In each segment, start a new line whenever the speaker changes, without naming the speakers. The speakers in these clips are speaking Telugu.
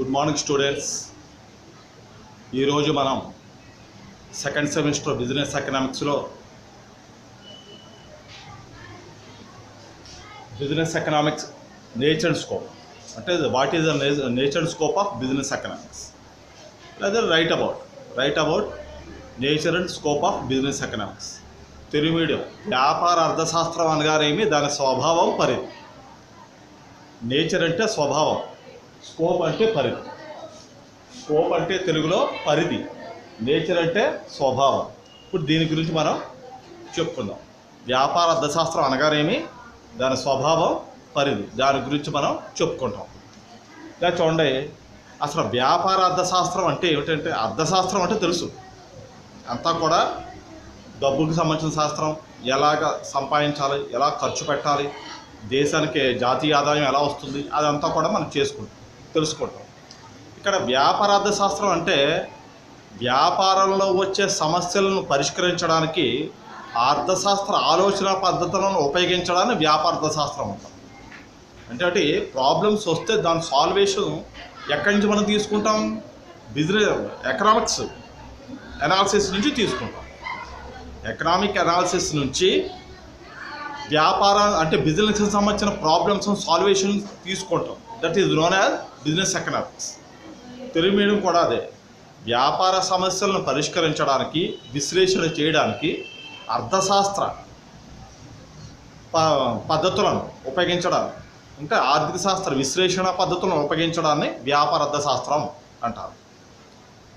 Good morning students. ఈరోజు మనం సెకండ్ సెమిస్టర్ బిజినెస్ ఎకనామిక్స్లో business economics nature and scope అంటే what is the nature and scope of business economics లేదా right about nature and scope of business economics. Telugu medium వ్యాపార అర్థశాస్త్రం అనగానేమి, దాని స్వభావం పరిధి. నేచర్ అంటే స్వభావం, స్కోప్ అంటే పరిధి. స్కోప్ అంటే తెలుగులో పరిధి, నేచర్ అంటే స్వభావం. ఇప్పుడు దీని గురించి మనం చెప్పుకుందాం. వ్యాపార అర్థశాస్త్రం అనగానేమి, దాని స్వభావం పరిధి, దాని గురించి మనం చెప్పుకుంటాం. ఇలా చూడండి, అసలు వ్యాపార అర్థశాస్త్రం అంటే ఏమిటంటే, అర్థశాస్త్రం అంటే తెలుసు అంతా కూడా డబ్బుకి సంబంధించిన శాస్త్రం, ఎలాగ సంపాదించాలి, ఎలా ఖర్చు పెట్టాలి, దేశానికి జాతీయ ఆదాయం ఎలా వస్తుంది, అదంతా కూడా మనం తెలుసుకుంటాం. ఇక్కడ వ్యాపార అర్థశాస్త్రం అంటే వ్యాపారంలో వచ్చే సమస్యలను పరిష్కరించడానికి అర్థశాస్త్ర ఆలోచన పద్ధతులను ఉపయోగించడాన్ని వ్యాపార అర్థశాస్త్రం అంటాం. అంటే ప్రాబ్లమ్స్ వస్తే దాని సాల్వేషన్ ఎక్కడి నుంచి మనం తీసుకుంటాం? బిజినెస్ ఎకనామిక్స్ అనాలిసిస్ నుంచి తీసుకుంటాం. ఎకనామిక్ అనాలిసిస్ నుంచి వ్యాపారం అంటే బిజినెస్కి సంబంధించిన ప్రాబ్లమ్స్ సాల్వేషన్ తీసుకుంటాం. That is known as business economics. Telugu medium కూడా అదే. వ్యాపార సమస్యలను పరిష్కరించడానికి, విశ్లేషణ చేయడానికి అర్థశాస్త్ర పద్ధతులను ఉపయోగించడానికి, అంటే ఆర్థిక శాస్త్ర విశ్లేషణ పద్ధతులను ఉపయోగించడాన్ని వ్యాపార అర్థశాస్త్రం అంటారు.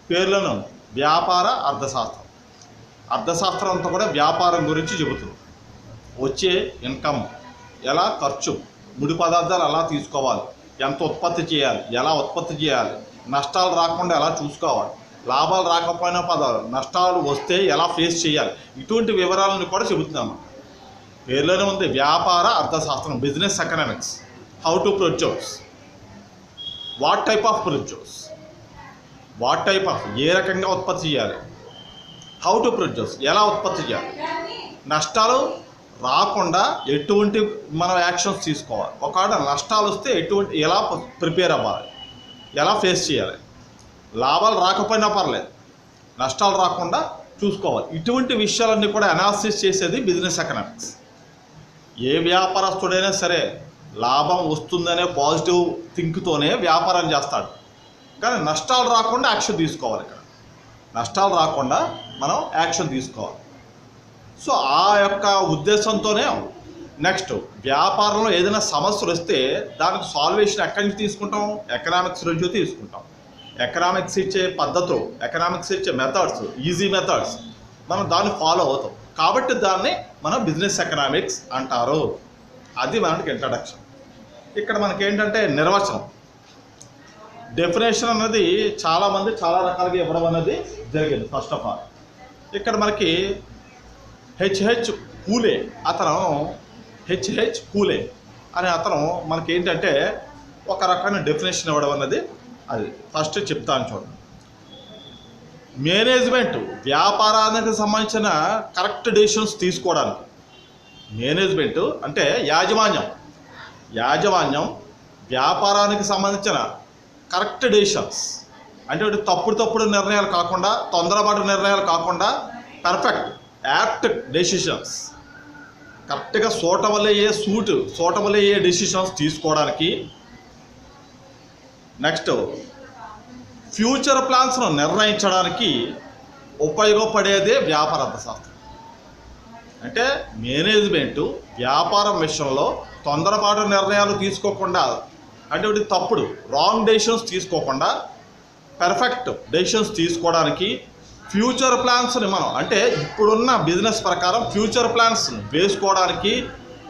పేర్లను వ్యాపార అర్థశాస్త్రం. అర్థశాస్త్రం అంతా కూడా వ్యాపారం గురించి చెబుతుంది. వచ్చే ఇన్కమ్, ఎలా ఖర్చు, ముడి పదార్థాలు ఎలా తీసుకోవాలి, ఎంత ఉత్పత్తి చేయాలి, ఎలా ఉత్పత్తి చేయాలి, నష్టాలు రాకుండా ఎలా చూసుకోవాలి, లాభాలు రాకపోయినా నష్టాలు వస్తే ఎలా ఫేస్ చేయాలి, ఇటువంటి వివరాలను కూడా చెబుతున్నాము. పేర్లోనే ఉంది వ్యాపార అర్థశాస్త్రం, business economics. How to produce, what type of produce, ఏ రకంగా ఉత్పత్తి చేయాలి, హౌ టు ప్రొడ్యూస్, ఎలా ఉత్పత్తి చేయాలి, నష్టాలు రాకుండా ఎటువంటి మనం యాక్షన్స్ తీసుకోవాలి, ఒకవేళ నష్టాలు వస్తే ఎలా ప్రిపేర్ అవ్వాలి, ఎలా ఫేస్ చేయాలి, లాభాలు రాకపోయినా పర్లేదు, నష్టాలు రాకుండా చూసుకోవాలి. ఇటువంటి విషయాలన్నీ కూడా అనాలిసిస్ చేసేది బిజినెస్ ఎకనామిక్స్. ఏ వ్యాపారస్తుడైనా సరే లాభం వస్తుందనే పాజిటివ్ థింక్తోనే వ్యాపారం చేస్తాడు, కానీ నష్టాలు రాకుండా యాక్షన్ తీసుకోవాలి. ఇక్కడ నష్టాలు రాకుండా మనం యాక్షన్ తీసుకోవాలి. సో ఆ యొక్క ఉద్దేశంతోనే నెక్స్ట్ వ్యాపారంలో ఏదైనా సమస్యలు వస్తే దానికి సాల్వేషన్ ఎక్కడి నుంచి తీసుకుంటాం? ఎకనామిక్స్ నుంచి తీసుకుంటాం. ఎకనామిక్స్ ఇచ్చే పద్ధతులు, ఎకనామిక్స్ ఇచ్చే మెథడ్స్, ఈజీ మెథడ్స్, మనం దాన్ని ఫాలో అవుతాం. కాబట్టి దాన్ని మనం బిజినెస్ ఎకనామిక్స్ అంటారు. అది మనకి ఇంట్రడక్షన్. ఇక్కడ మనకేంటంటే నిర్వచనం, డెఫినేషన్ అన్నది చాలామంది చాలా రకాలుగా ఇవ్వడం అనేది జరిగింది. ఫస్ట్ ఆఫ్ ఆల్ ఇక్కడ మనకి హెచ్హెచ్ పూలే అనే అతను మనకి ఏంటంటే ఒక రకమైన డెఫినేషన్ ఇవ్వడం అన్నది, అది ఫస్ట్ చెప్తాను చూడండి. మేనేజ్మెంట్ వ్యాపారానికి సంబంధించిన కరెక్ట్ డెసిషన్స్ తీసుకోవడానికి. మేనేజ్మెంట్ అంటే యాజమాన్యం వ్యాపారానికి సంబంధించిన కరెక్ట్ డెసిషన్స్ అంటే తప్పుడు నిర్ణయాలు కాకుండా, తొందరపాటు నిర్ణయాలు కాకుండా, పర్ఫెక్ట్ యాప్ట్ డెసిషన్స్, కరెక్ట్గా సూటబుల్ అయ్యే డెసిషన్స్ తీసుకోవడానికి. నెక్స్ట్ ఫ్యూచర్ ప్లాన్స్ను నిర్ణయించడానికి ఉపయోగపడేదే వ్యాపార అర్థశాస్త్రం. అంటే మేనేజ్మెంటు వ్యాపారం విషయంలో తొందరపాటు నిర్ణయాలు తీసుకోకుండా, అంటే తప్పుడు రాంగ్ డెసిషన్స్ తీసుకోకుండా పర్ఫెక్ట్ డెసిషన్స్ తీసుకోవడానికి, ఫ్యూచర్ ప్లాన్స్ని మనం అంటే ఇప్పుడున్న బిజినెస్ ప్రకారం ఫ్యూచర్ ప్లాన్స్ వేసుకోవడానికి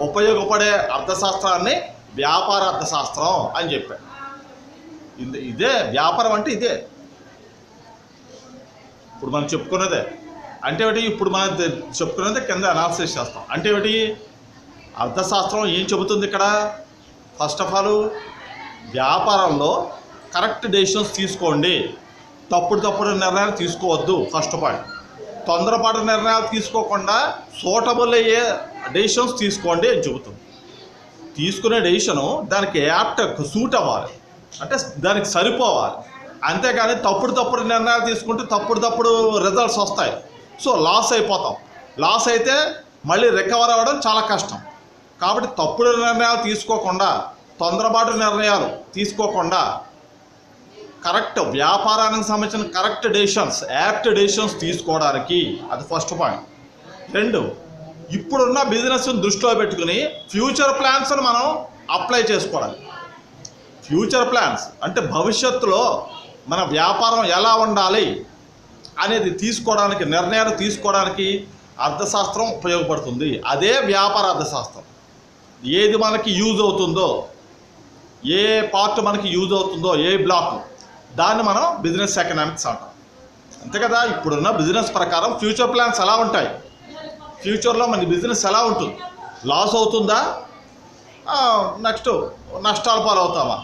ఉపయోగపడే అర్థశాస్త్రాన్ని వ్యాపార అర్థశాస్త్రం అని చెప్పారు. ఇదే వ్యాపారం అంటే ఇదే. ఇప్పుడు మనం చెప్పుకున్నదే అంటే ఇప్పుడు మనం చెప్పుకున్నదే కింద అనాలిసిస్ చేస్తాం. అంటే అర్థశాస్త్రం ఏం చెబుతుంది ఇక్కడ? ఫస్ట్ ఆఫ్ ఆల్ వ్యాపారంలో కరెక్ట్ డెసిషన్స్ తీసుకోండి, తప్పుడు నిర్ణయాలు తీసుకోవద్దు. First point. తొందరపాటు నిర్ణయాలు తీసుకోకుండా సూటబుల్ అయ్యే డెసిషన్స్ తీసుకోండి అని చెబుతుంది. తీసుకునే డెసిషను దానికి యాప్ట్ సూట్ అవ్వాలి. అంటే దానికి సరిపోవాలి. అంతేగాని తప్పుడు నిర్ణయాలు తీసుకుంటే తప్పుడు రిజల్ట్స్ వస్తాయి. సో లాస్ అయిపోతాం. లాస్ అయితే మళ్ళీ రికవర్ అవ్వడం చాలా కష్టం. కాబట్టి తప్పుడు నిర్ణయాలు తీసుకోకుండా, తొందరపాటు నిర్ణయాలు తీసుకోకుండా కరెక్ట్ వ్యాపారానికి సంబంధించిన కరెక్ట్ డెసిషన్స్, యాప్ట్ డెసిషన్స్ తీసుకోవడానికి అది ఫస్ట్ పాయింట్. 2, ఇప్పుడున్న బిజినెస్ని దృష్టిలో పెట్టుకుని ఫ్యూచర్ ప్లాన్స్ని మనం అప్లై చేసుకోవడానికి. ఫ్యూచర్ ప్లాన్స్ అంటే భవిష్యత్తులో మన వ్యాపారం ఎలా ఉండాలి అనేది తీసుకోవడానికి, నిర్ణయాలు తీసుకోవడానికి అర్థశాస్త్రం ఉపయోగపడుతుంది. అదే వ్యాపార అర్థశాస్త్రం. ఏది మనకి యూజ్ అవుతుందో, ఏ పార్ట్ మనకి యూజ్ అవుతుందో, ఏ బ్లాక్, దాన్ని మనం బిజినెస్ ఎకనామిక్స్ అంటాం. అంతే కదా. ఇప్పుడున్న బిజినెస్ ప్రకారం ఫ్యూచర్ ప్లాన్స్ ఎలా ఉంటాయి, ఫ్యూచర్లో మన బిజినెస్ ఎలా ఉంటుంది, లాస్ అవుతుందా, నెక్స్ట్ నష్టాల పాలవుతామా,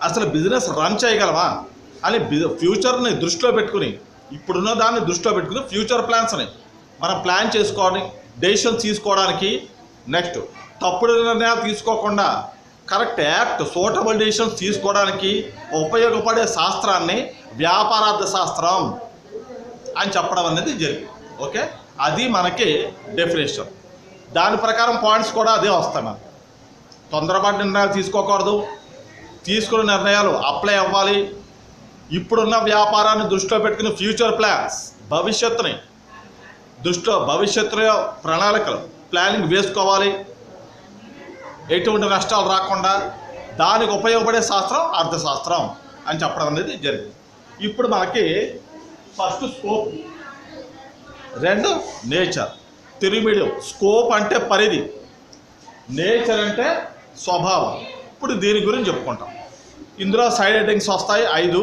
అసలు బిజినెస్ రన్ చేయగలమా అని ఫ్యూచర్ని దృష్టిలో పెట్టుకుని, ఇప్పుడున్న దాన్ని దృష్టిలో పెట్టుకుని ఫ్యూచర్ ప్లాన్స్ని మనం ప్లాన్ చేసుకోవడానికి, డెసిషన్స్ తీసుకోవడానికి, నెక్స్ట్ తప్పుడు నిర్ణయాలు తీసుకోకుండా కరెక్ట్ యాక్ట్ సూటబుల్ డెసిషన్స్ తీసుకోవడానికి ఉపయోగపడే శాస్త్రాన్ని వ్యాపారార్థ శాస్త్రం అని చెప్పడం అనేది జరిగింది. ఓకే, అది మనకి డెఫినేషన్. దాని ప్రకారం పాయింట్స్ కూడా అదే వస్తాయి. మనకు తొందరపాటు నిర్ణయాలు తీసుకోకూడదు, తీసుకున్న నిర్ణయాలు అప్లై అవ్వాలి, ఇప్పుడున్న వ్యాపారాన్ని దృష్టిలో పెట్టుకుని ఫ్యూచర్ ప్లాన్స్, భవిష్యత్తులో ప్రణాళికలు, ప్లానింగ్ వేసుకోవాలి, ఎటువంటి నష్టాలు రాకుండా. దానికి ఉపయోగపడే శాస్త్రం అర్థశాస్త్రం అని చెప్పడం అనేది జరిగింది. ఇప్పుడు మనకి ఫస్ట్ స్కోప్, 2 నేచర్. తిరిమిడియం. స్కోప్ అంటే పరిధి, నేచర్ అంటే స్వభావం. ఇప్పుడు దీని గురించి చెప్పుకుంటాం. ఇందులో సైడ్ హెడ్డింగ్స్ వస్తాయి 5,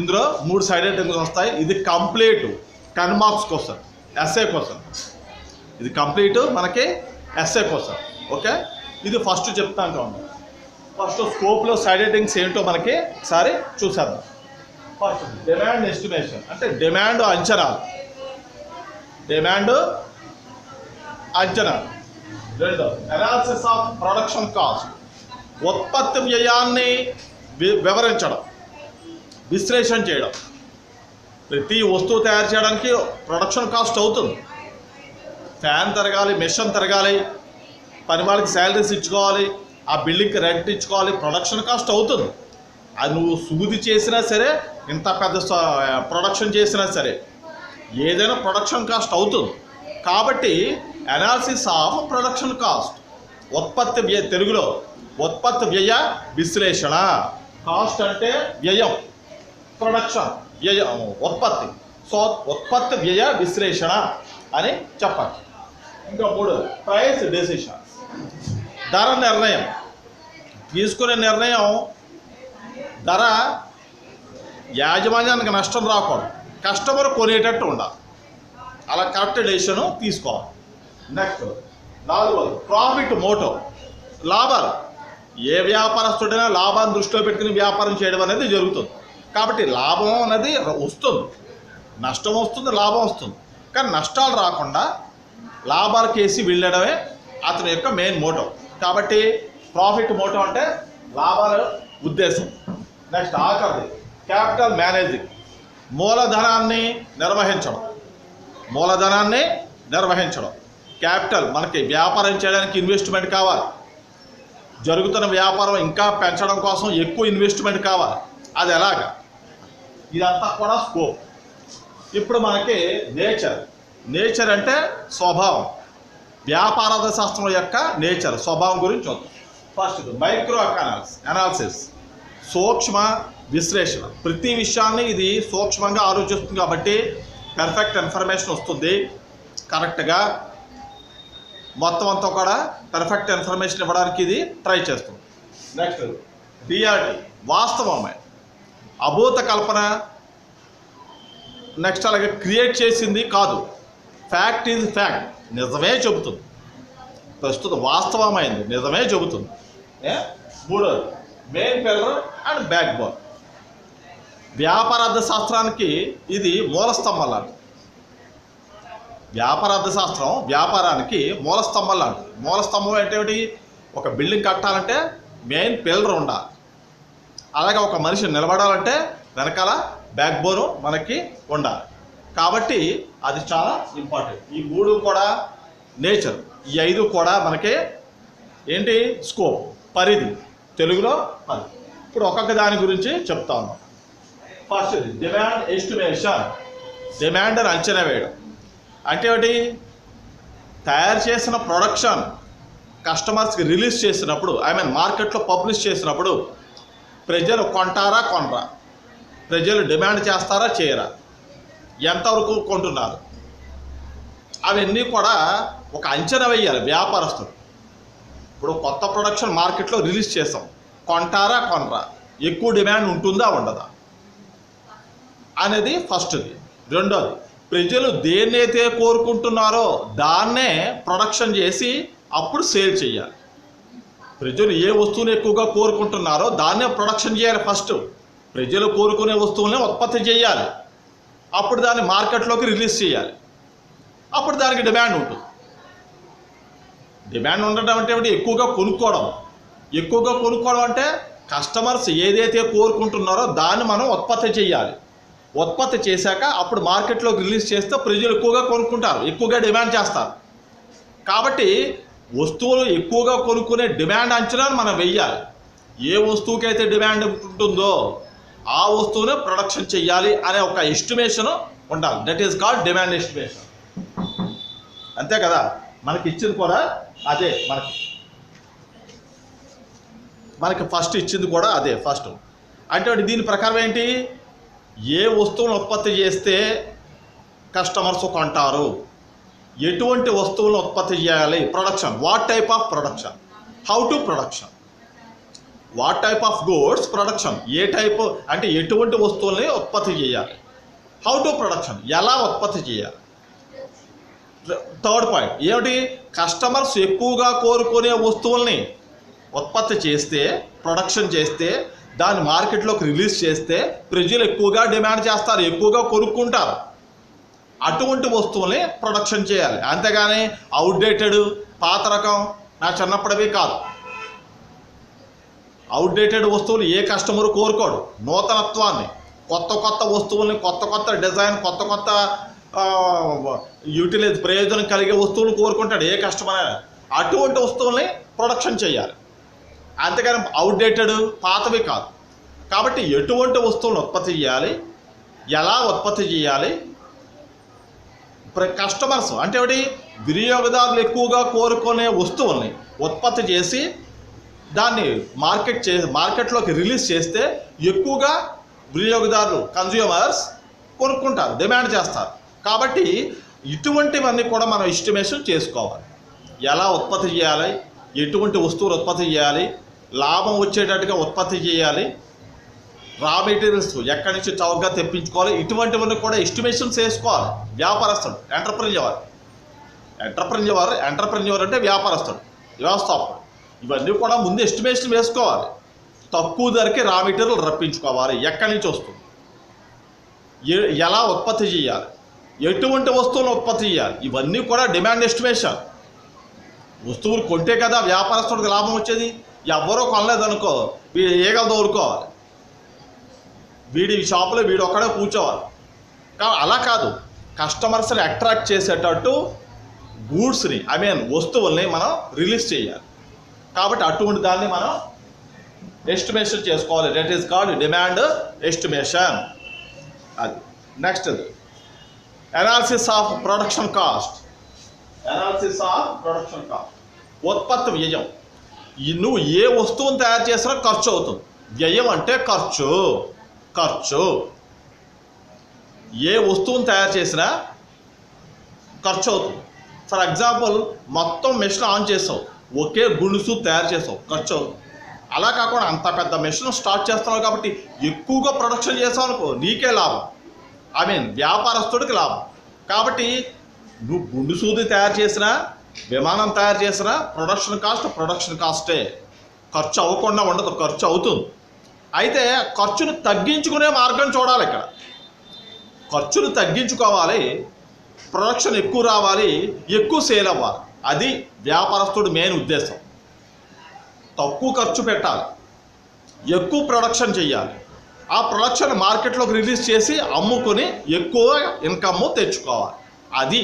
ఇందులో 3 సైడ్ హెడ్డింగ్స్ వస్తాయి. ఇది complete 10 marks question, SA question. ఇది కంప్లీట్ మనకి ఎస్ఏ క్వశ్చన్. ఓకే, ఇది ఫస్ట్ చెప్తాను చూడండి. ఫస్ట్ స్కోప్లో సైడ్ హెడ్డింగ్స్ ఏంటో మనకి ఒకసారి చూసేద్దాం. ఫస్ట్ డిమాండ్ ఎస్టిమేషన్ అంటే డిమాండ్ అంచనాలు. 2 అనాలిసిస్ ఆఫ్ ప్రొడక్షన్ కాస్ట్, ఉత్పత్తి వ్యయాన్ని వివరించడం, విశ్లేషణ చేయడం. ప్రతి వస్తువు తయారు చేయడానికి ప్రొడక్షన్ కాస్ట్ అవుతుంది. ఫ్యాన్ తిరగాలి, మెషిన్ తిరగాలి, పని వాళ్ళకి శాలరీస్ ఇచ్చుకోవాలి, ఆ బిల్డింగ్కి రెంట్ ఇచ్చుకోవాలి, ప్రొడక్షన్ కాస్ట్ అవుతుంది. అది నువ్వు సూది చేసినా సరే, ఇంత పెద్ద ప్రొడక్షన్ చేసినా సరే, ఏదైనా ప్రొడక్షన్ కాస్ట్ అవుతుంది. కాబట్టి అనాలిసిస్ ఆఫ్ ప్రొడక్షన్ కాస్ట్, ఉత్పత్తి వ్యయ, తెలుగులో ఉత్పత్తి వ్యయ విశ్లేషణ. కాస్ట్ అంటే వ్యయం, ప్రొడక్షన్ వ్యయం, ఉత్పత్తి. సో ఉత్పత్తి వ్యయ విశ్లేషణ అని చెప్పాలి. ఇంకా 3 ప్రైస్ డెసిషన్, ధర నిర్ణయం. తీసుకునే నిర్ణయం ధర యాజమాన్యానికి నష్టం రాకూడదు, కస్టమర్ కొనేటట్టు ఉండాలి, అలా కరెక్ట్ డెసిషన్ తీసుకోవాలి. నెక్స్ట్ 4 ప్రాఫిట్ మోటో, లాభాలు. ఏ వ్యాపారస్తుడైనా లాభాన్ని దృష్టిలో పెట్టుకుని వ్యాపారం చేయడం అనేది జరుగుతుంది. కాబట్టి లాభం అనేది వస్తుంది, నష్టం వస్తుంది, లాభం వస్తుంది. కానీ నష్టాలు రాకుండా లాభాలు కేసి వెళ్ళడమే అతని యొక్క మెయిన్ మోటో. కాబట్టి ప్రాఫిట్ మోటో అంటే లాభాల ఉద్దేశం. నెక్స్ట్ ఆఖరిది క్యాపిటల్ మేనేజింగ్, మూలధనాన్ని నిర్వహించడం. క్యాపిటల్ మనకి వ్యాపారం చేయడానికి ఇన్వెస్ట్మెంట్ కావాలి, జరుగుతున్న వ్యాపారం ఇంకా పెంచడం కోసం ఎక్కువ ఇన్వెస్ట్మెంట్ కావాలి. అది ఎలాగా, ఇదంతా కూడా స్కోప్. ఇప్పుడు మనకి నేచర్ అంటే స్వభావం. వ్యాపారార్థ శాస్త్రం యొక్క నేచర్, స్వభావం గురించి చూద్దాం. ఫస్ట్ మైక్రో అనాలిసిస్, సూక్ష్మ విశ్లేషణ. ప్రతి విషయాన్ని ఇది సూక్ష్మంగా ఆలోచిస్తుంది కాబట్టి పర్ఫెక్ట్ ఇన్ఫర్మేషన్ వస్తుంది. కరెక్ట్గా మొత్తం అంతా కూడా పర్ఫెక్ట్ ఇన్ఫర్మేషన్ ఇవ్వడానికి ఇది ట్రై చేస్తుంది. నెక్స్ట్ రియాలిటీ, వాస్తవమే, అభూత కల్పన. నెక్స్ట్ అలాగే క్రియేట్ చేసింది కాదు, ఫ్యాక్ట్ ఈజ్ ఫ్యాక్ట్, నిజమే చెబుతుంది, ప్రస్తుతం వాస్తవమైంది నిజమే చెబుతుంది. 3 main pillar and backbone. వ్యాపారార్థ శాస్త్రానికి ఇది మూలస్తంభం లాంటిది. వ్యాపారార్థ శాస్త్రం వ్యాపారానికి మూలస్తంభం లాంటిది. మూలస్తంభం అంటే ఏమిటి? ఒక బిల్డింగ్ కట్టాలంటే మెయిన్ పిల్లర్ ఉండాలి, అలాగే ఒక మనిషి నిలబడాలంటే వెనకాల బ్యాక్ బోన్ మనకి ఉండాలి. కాబట్టి అది చాలా ఇంపార్టెంట్. ఈ 3 కూడా నేచర్, ఈ 5 కూడా మనకి ఏంటి స్కోప్, పరిధి, తెలుగులో పరిధి. ఇప్పుడు ఒక్కొక్క దాని గురించి చెప్తా ఉన్నాం. First demand estimation. డిమాండ్ అంచనా వేయడం అంటే ఏమిటి? తయారు చేసిన ప్రొడక్షన్ కస్టమర్స్కి రిలీజ్ చేసినప్పుడు, మార్కెట్లో పబ్లిష్ చేసినప్పుడు ప్రజలు కొంటారా కొనరా, ప్రజలు డిమాండ్ చేస్తారా చేయరా, ఎంతవరకు కొంటున్నారు, అవన్నీ కూడా ఒక అంచనా వేయాలి వ్యాపారస్తులు. ఇప్పుడు కొత్త ప్రొడక్షన్ మార్కెట్లో రిలీజ్ చేసాం, కొంటారా కొనరా, ఎక్కువ డిమాండ్ ఉంటుందా ఉండదా అనేది ఫస్ట్ది. రెండోది, ప్రజలు దేన్నైతే కోరుకుంటున్నారో దాన్నే ప్రొడక్షన్ చేసి అప్పుడు సేల్ చేయాలి. ప్రజలు ఏ వస్తువుని ఎక్కువగా కోరుకుంటున్నారో దాన్నే ప్రొడక్షన్ చేయాలి. ఫస్ట్ ప్రజలు కోరుకునే వస్తువులనే ఉత్పత్తి చేయాలి, అప్పుడు దాన్ని మార్కెట్లోకి రిలీజ్ చేయాలి, అప్పుడు దానికి డిమాండ్ ఉంటుంది. డిమాండ్ ఉండటం అంటే ఎక్కువగా కొనుక్కోవడం. ఎక్కువగా కొనుక్కోవడం అంటే కస్టమర్స్ ఏదైతే కోరుకుంటున్నారో దాన్ని మనం ఉత్పత్తి చేయాలి. ఉత్పత్తి చేశాక అప్పుడు మార్కెట్లోకి రిలీజ్ చేస్తే ప్రజలు ఎక్కువగా కొనుక్కుంటారు, ఎక్కువగా డిమాండ్ చేస్తారు. కాబట్టి వస్తువులు ఎక్కువగా కొనుక్కునే డిమాండ్ అంచనాను మనం వెయ్యాలి. ఏ వస్తువుకైతే డిమాండ్ ఉంటుందో ఆ వస్తువునే ప్రొడక్షన్ చేయాలి అనే ఒక ఎస్టిమేషన్ ఉండాలి. That is called demand estimation. అంతే కదా, మనకి ఇచ్చింది కూడా అదే. మనకి ఫస్ట్ ఇచ్చింది కూడా అదే. ఫస్ట్ అంటే దీని ప్రకారం ఏంటి? ఏ వస్తువును ఉత్పత్తి చేస్తే కస్టమర్స్ కొంటారు, ఎటువంటి వస్తువులను ఉత్పత్తి చేయాలి, production, what type of production, how to production, what type of goods production, A type అంటే ఎటువంటి వస్తువుల్ని ఉత్పత్తి చేయాలి, హౌ టు ప్రొడక్షన్, ఎలా ఉత్పత్తి చేయాలి. థర్డ్ పాయింట్ ఏమిటి? కస్టమర్స్ ఎక్కువగా కోరుకునే వస్తువుల్ని ఉత్పత్తి చేస్తే, ప్రొడక్షన్ చేస్తే, దాన్ని మార్కెట్లోకి రిలీజ్ చేస్తే ప్రజలు ఎక్కువగా డిమాండ్ చేస్తారు, ఎక్కువగా కొనుక్కుంటారు. అటువంటి వస్తువుల్ని ప్రొడక్షన్ చేయాలి. అంతేగాని అవుట్డేటెడ్, పాత రకం, నా చిన్నప్పటివి కాదు. అవుట్డేటెడ్ వస్తువులు ఏ కస్టమర్ కోరుకోడు. నూతనత్వాన్ని, కొత్త కొత్త వస్తువుల్ని, కొత్త కొత్త డిజైన్, కొత్త కొత్త యూటిలైజ్ ప్రయోజనం కలిగే వస్తువులు కోరుకుంటాడు ఏ కస్టమర్ అయినా. అటువంటి వస్తువుల్ని ప్రొడక్షన్ చేయాలి, అంతేగాని అవుట్డేటెడ్, పాతవి కాదు. కాబట్టి ఎటువంటి వస్తువులను ఉత్పత్తి చేయాలి, ఎలా ఉత్పత్తి చేయాలి, కస్టమర్స్ అంటే ఏమిటి? వినియోగదారులు ఎక్కువగా కోరుకునే వస్తువుల్ని ఉత్పత్తి చేసి దాన్ని మార్కెట్లోకి రిలీజ్ చేస్తే ఎక్కువగా వినియోగదారులు, కన్జ్యూమర్స్ కొనుక్కుంటారు, డిమాండ్ చేస్తారు. కాబట్టి ఇటువంటివన్నీ కూడా మనం ఎస్టిమేషన్ చేసుకోవాలి. ఎలా ఉత్పత్తి చేయాలి, ఎటువంటి వస్తువులు ఉత్పత్తి చేయాలి, లాభం వచ్చేటట్టుగా ఉత్పత్తి చేయాలి, రా మెటీరియల్స్ ఎక్కడి నుంచి చౌకగా తెప్పించుకోవాలి, ఇటువంటివన్నీ కూడా ఎస్టిమేషన్స్ వేసుకోవాలి వ్యాపారస్తుడు, ఎంటర్ప్రెన్యూర్ అంటే వ్యాపారస్తుడు, వ్యవస్థాపకుడు. ఇవన్నీ కూడా ముందు ఎస్టిమేషన్ వేసుకోవాలి. తక్కువ ధరకి రా మెటీరియల్ రప్పించుకోవాలి, ఎక్కడి నుంచి వస్తుంది, ఎలా ఉత్పత్తి చేయాలి, ఎటువంటి వస్తువులను ఉత్పత్తి చేయాలి, ఇవన్నీ కూడా డిమాండ్ ఎస్టిమేషన్. వస్తువులు కొంటే కదా వ్యాపారస్తుడికి లాభం వచ్చేది. ఎవరో కొనలేదనుకో, వీడు ఈగలతో ఊరుకోవాలి, వీడి షాపులో వీడు ఒక్కడే కూర్చోవాలి. అలా కాదు, కస్టమర్స్ని అట్రాక్ట్ చేసేటట్టు గూడ్స్ని వస్తువుల్ని మనం రిలీజ్ చేయాలి. కాబట్టి అటువంటి దాన్ని మనం ఎస్టిమేషన్ చేసుకోవాలి. That is called demand estimation. అది next analysis of production cost. ఉత్పత్తి వ్యయం. నువ్వు ఏ వస్తువును తయారు చేసినా ఖర్చు అవుతుంది. వ్యయం అంటే ఖర్చు. ఏ వస్తువును తయారు చేసినా ఖర్చు అవుతుంది. ఫర్ ఎగ్జాంపుల్, మొత్తం మెషిన్ ఆన్ చేసావు, ఒకే గుండుసు తయారు చేసావు, ఖర్చు అవుతుంది. అలా కాకుండా అంత పెద్ద మెషిన్ స్టార్ట్ చేస్తున్నావు కాబట్టి ఎక్కువగా ప్రొడక్షన్ చేసావు అనుకో, నీకే లాభం, వ్యాపారస్తుడికి లాభం. కాబట్టి నువ్వు గుండు సూది తయారు చేసినా, విమానం తయారు చేసినా ప్రొడక్షన్ కాస్టే. ఖర్చు అవ్వకుండా ఉండదు, ఖర్చు అవుతుంది. అయితే ఖర్చును తగ్గించుకునే మార్గం చూడాలి. ఇక్కడ ఖర్చును తగ్గించుకోవాలి, ప్రొడక్షన్ ఎక్కువ రావాలి, ఎక్కువ సేల్ అవ్వాలి. అది వ్యాపారస్తుడు మెయిన్ ఉద్దేశం. తక్కువ ఖర్చు పెట్టాలి, ఎక్కువ ప్రొడక్షన్ చేయాలి. ఆ ప్రొడక్షన్ మార్కెట్లోకి రిలీజ్ చేసి అమ్ముకొని ఎక్కువ ఇన్కమ్ తెచ్చుకోవాలి. అది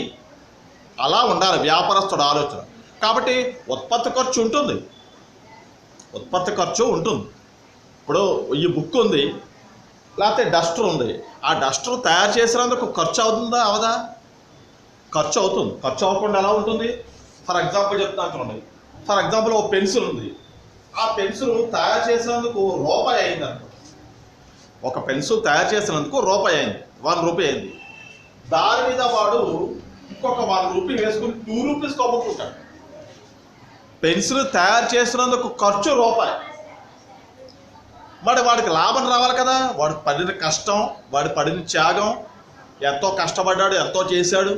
అలా ఉండాలి వ్యాపారస్తుడు ఆలోచన. కాబట్టి ఉత్పత్తి ఖర్చు ఉంటుంది, ఉత్పత్తి ఖర్చు ఉంటుంది. ఇప్పుడు ఈ బుక్ ఉంది, లేకపోతే డస్టర్ ఉంది. ఆ డస్టర్ తయారు చేసినందుకు ఖర్చు అవుతుందా అవదా? ఖర్చు అవుతుంది. ఖర్చు అవ్వకుండా ఎలా ఉంటుంది? ఫర్ ఎగ్జాంపుల్ చెప్తాను చూడండి. ఫర్ ఎగ్జాంపుల్ ఒక పెన్సిల్ ఉంది. ఆ పెన్సిల్ తయారు చేసినందుకు రూపాయి అయింది అనుకో. ఒక పెన్సిల్ తయారు చేసినందుకు రూపాయి అయింది, 1 రూపాయి అయింది. దాని మీద వాడు ఇంకొక 1 రూపీ వేసుకుని 2 రూపీస్కి అమ్ముకుంటాడు. పెన్సిల్ తయారు చేసినందుకు ఖర్చు రూపాయి. మరి వాడికి లాభం రావాలి కదా. వాడు పడిన కష్టం, వాడు పడిన త్యాగం, ఎంతో కష్టపడ్డాడు, ఎంతో చేశాడు.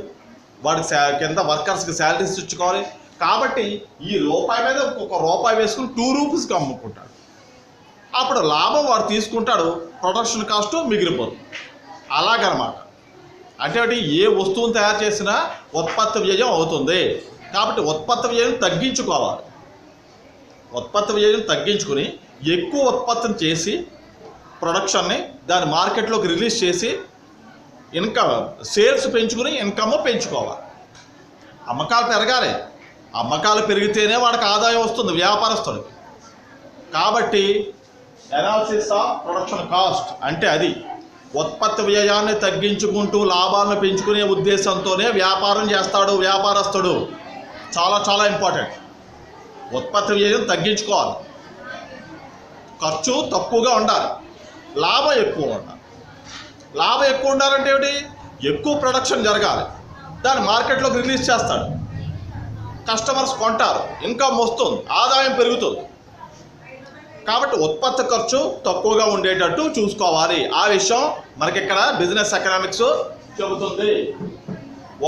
వాడికి కింద వర్కర్స్కి శాలరీస్ ఇచ్చుకోవాలి. కాబట్టి ఈ రూపాయి మీద ఇంకొక రూపాయి వేసుకుని 2 రూపీస్కి అమ్ముకుంటాడు. అప్పుడు లాభం వాడు తీసుకుంటాడు, ప్రొడక్షన్ కాస్ట్ మిగిలిపోతుంది. అలాగనమాట. అంటే ఏ వస్తువును తయారు చేసినా ఉత్పత్తి వ్యయం అవుతుంది. కాబట్టి ఉత్పత్తి వ్యయం తగ్గించుకోవాలి. ఉత్పత్తి వ్యయం తగ్గించుకుని ఎక్కువ ఉత్పత్తిని చేసి ప్రొడక్షన్ని దాని మార్కెట్లోకి రిలీజ్ చేసి ఇన్కమ్ సేల్స్ పెంచుకుని ఇన్కమ్ పెంచుకోవాలి. అమ్మకాలు పెరగాలి. అమ్మకాలు పెరిగితేనే వాడికి ఆదాయం వస్తుంది వ్యాపారస్తుడికి. కాబట్టి అనాలిసిస్ ఆఫ్ ప్రొడక్షన్ కాస్ట్ అంటే అది ఉత్పత్తి వ్యయాన్ని తగ్గించుకుంటూ లాభాలను పెంచుకునే ఉద్దేశంతోనే వ్యాపారం చేస్తాడు వ్యాపారస్తుడు. చాలా చాలా ఇంపార్టెంట్. ఉత్పత్తి వ్యయం తగ్గించుకోవాలి, ఖర్చు తక్కువగా ఉండాలి, లాభం ఎక్కువ ఉండాలి. లాభం ఎక్కువ ఉండాలంటే ఏమిటి? ఎక్కువ ప్రొడక్షన్ జరగాలి, దాన్ని మార్కెట్లోకి రిలీజ్ చేస్తాడు, కస్టమర్స్ కొంటారు, ఇన్కమ్ వస్తుంది, ఆదాయం పెరుగుతుంది. కాబట్టి ఉత్పత్తి ఖర్చు తక్కువగా ఉండేటట్టు చూసుకోవాలి. ఆ విషయం మనకి ఇక్కడ బిజినెస్ ఎకనామిక్స్ చెబుతుంది.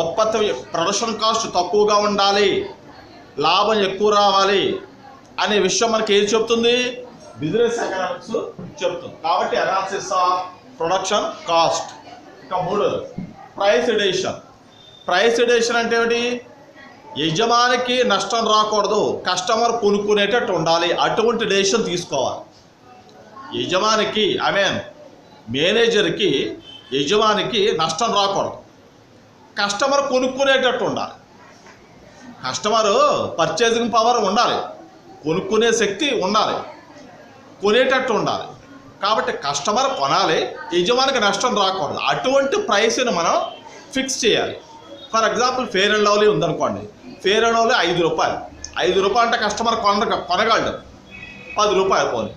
ఉత్పత్తి ప్రొడక్షన్ కాస్ట్ తక్కువగా ఉండాలి, లాభం ఎక్కువ రావాలి అనే విషయం మనకి ఏది చెప్తుంది? బిజినెస్ ఎకనామిక్స్ చెప్తుంది. కాబట్టి అనాలిసిస్ ఆఫ్ ప్రొడక్షన్ కాస్ట్. ఇంకా 3 ప్రైస్ ఎడిషన్. ప్రైస్ ఎడిషన్ అంటే ఏమిటి? యజమానికి నష్టం రాకూడదు, కస్టమర్ కొనుక్కునేటట్టు ఉండాలి. అటువంటి డెసిషన్ తీసుకోవాలి. యజమానికి మేనేజర్కి యజమానికి నష్టం రాకూడదు, కస్టమర్ కొనుక్కునేటట్టు ఉండాలి. కస్టమరు పర్చేసింగ్ పవర్ ఉండాలి, కొనుక్కునే శక్తి ఉండాలి, కొనేటట్టు ఉండాలి. కాబట్టి కస్టమర్ కొనాలి, యజమానికి నష్టం రాకూడదు. అటువంటి ప్రైస్ని మనం ఫిక్స్ చేయాలి. For example fair and lovely ఉందనుకోండి. ఫెయిర్ అండ్ లవ్లీ 5 రూపాయలు. 5 రూపాయలు అంటే కస్టమర్ కొనగలడు. 10 రూపాయలు పోనీ,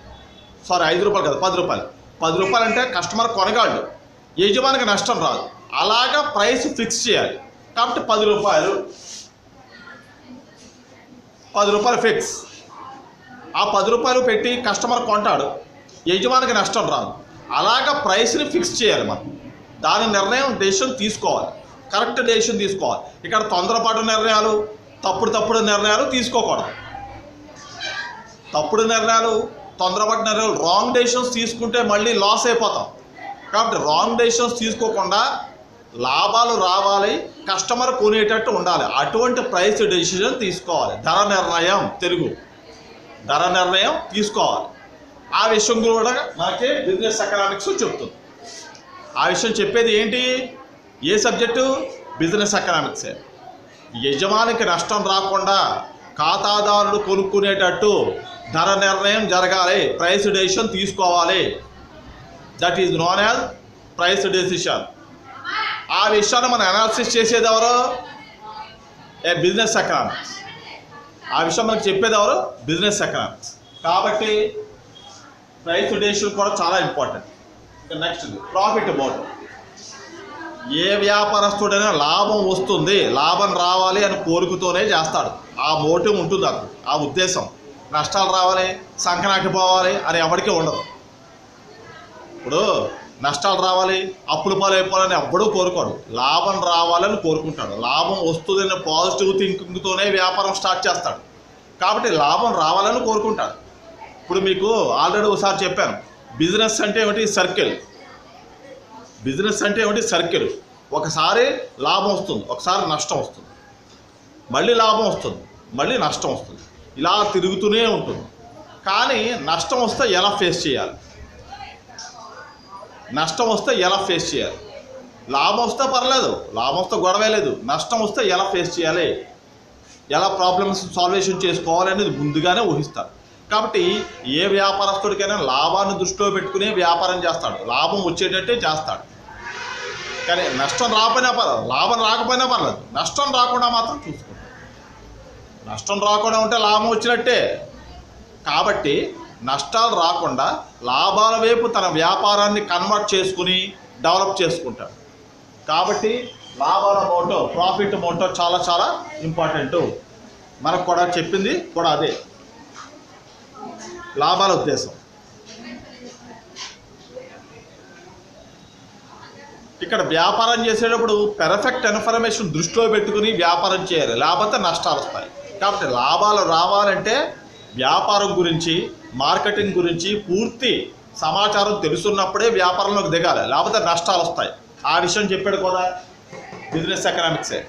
సారీ 5 రూపాయలు కదా, 10 రూపాయలు. 10 రూపాయలు అంటే కస్టమర్ కొనగలడు, యజమానికి నష్టం రాదు. అలాగా ప్రైస్ ఫిక్స్ చేయాలి. కాబట్టి 10 రూపాయలు, 10 రూపాయలు ఫిక్స్. ఆ 10 రూపాయలు పెట్టి కస్టమర్ కొంటాడు, యజమానికి నష్టం రాదు. అలాగా ప్రైస్ని ఫిక్స్ చేయాలి. మనం దాని డెసిషన్ తీసుకోవాలి, కరెక్ట్ డెసిషన్ తీసుకోవాలి. ఇక్కడ తొందరపాటు నిర్ణయాలు, తప్పుడు నిర్ణయాలు తీసుకోకూడదు. తప్పుడు నిర్ణయాలు, తొందరపాటు నిర్ణయాలు, రాంగ్ డెసిషన్స్ తీసుకుంటే మళ్ళీ లాస్ అయిపోతాం. కాబట్టి రాంగ్ డెసిషన్స్ తీసుకోకుండా లాభాలు రావాలి, కస్టమర్ కొనేటట్టు ఉండాలి. అటువంటి ప్రైస్ డెసిషన్ తీసుకోవాలి. ధర నిర్ణయం, తెలుగు ధర నిర్ణయం తీసుకోవాలి. ఆ విషయం కూడా మనకి బిజినెస్ ఎకనామిక్స్ చెప్తుంది. ఆ విషయం చెప్పేది ఏంటి? ఏ సబ్జెక్టు? బిజినెస్ ఎకనామిక్సే. యజమానికి నష్టం రాకుండా ఖాతాదారులు కొనుక్కునేటట్టు ధర నిర్ణయం జరగాలి, ప్రైస్ డెసిషన్ తీసుకోవాలి. That is known as price decision. ఆ విషయాన్ని మనం అనాలిసిస్ చేసేది ఎవరు? Business economics. ఆ విషయం మనకు చెప్పేది ఎవరు? Business economics. కాబట్టి ప్రైస్ డెసిషన్ కూడా చాలా ఇంపార్టెంట్. Next profit motive. ఏ వ్యాపారస్తుడైనా లాభం వస్తుంది, లాభం రావాలి అని కోరికతోనే చేస్తాడు. ఆ మోటివ్ ఉంటుంది అతను, ఆ ఉద్దేశం. నష్టాలు రావాలి, సంకనాకి పోవాలి అని ఎవరికీ ఉండదు. ఇప్పుడు నష్టాలు రావాలి, అప్పులు పాలైపోవాలని ఎవ్వడూ కోరుకోడు. లాభం రావాలని కోరుకుంటాడు. లాభం వస్తుందనే పాజిటివ్ థింకింగ్తోనే వ్యాపారం స్టార్ట్ చేస్తాడు. కాబట్టి లాభం రావాలని కోరుకుంటాడు. ఇప్పుడు మీకు ఆల్రెడీ ఒకసారి చెప్పాను, బిజినెస్ అంటే ఏమిటి? సర్కిల్. బిజినెస్ అంటే ఏమిటి? సర్కిల్. ఒకసారి లాభం వస్తుంది, ఒకసారి నష్టం వస్తుంది, మళ్ళీ లాభం వస్తుంది, మళ్ళీ నష్టం వస్తుంది, ఇలా తిరుగుతూనే ఉంటుంది. కానీ నష్టం వస్తే ఎలా ఫేస్ చేయాలి, నష్టం వస్తే ఎలా ఫేస్ చేయాలి, లాభం వస్తే పర్లేదు, లాభం వస్తే గొడవే లేదు, నష్టం వస్తే ఎలా ఫేస్ చేయాలి, ఎలా ప్రాబ్లమ్స్ సాల్వేషన్ చేసుకోవాలి అనేది ముందుగానే ఊహిస్తారు. కాబట్టి ఏ వ్యాపారస్తుడికైనా లాభాన్ని దృష్టిలో పెట్టుకునే వ్యాపారం చేస్తాడు, లాభం వచ్చేటట్టే చేస్తాడు. కానీ నష్టం రాకపోయినా పర్లేదు, లాభం రాకపోయినా పర్లేదు, నష్టం రాకుండా మాత్రం చూసుకుంటాడు. నష్టం రాకుండా ఉంటే లాభం వచ్చినట్టే. కాబట్టి నష్టాలు రాకుండా లాభాల వైపు తన వ్యాపారాన్ని కన్వర్ట్ చేసుకుని డెవలప్ చేసుకుంటాడు. కాబట్టి లాభాల మోటో, ప్రాఫిట్ మోటో చాలా చాలా ఇంపార్టెంట్. మనకు కూడా చెప్పింది కూడా అదే, లాభాల ఉద్దేశం. ఇక్కడ వ్యాపారం చేసేటప్పుడు పెర్ఫెక్ట్ ఇన్ఫర్మేషన్ దృష్టిలో పెట్టుకుని వ్యాపారం చేయాలి, లేకపోతే నష్టాలు వస్తాయి. కాబట్టి లాభాలు రావాలంటే వ్యాపారం గురించి, మార్కెటింగ్ గురించి పూర్తి సమాచారం తెలుసున్నప్పుడే వ్యాపారంలోకి దిగాలి, లేకపోతే నష్టాలు వస్తాయి. ఆ విషయం చెప్పాడు కూడా బిజినెస్ ఎకనామిక్సే.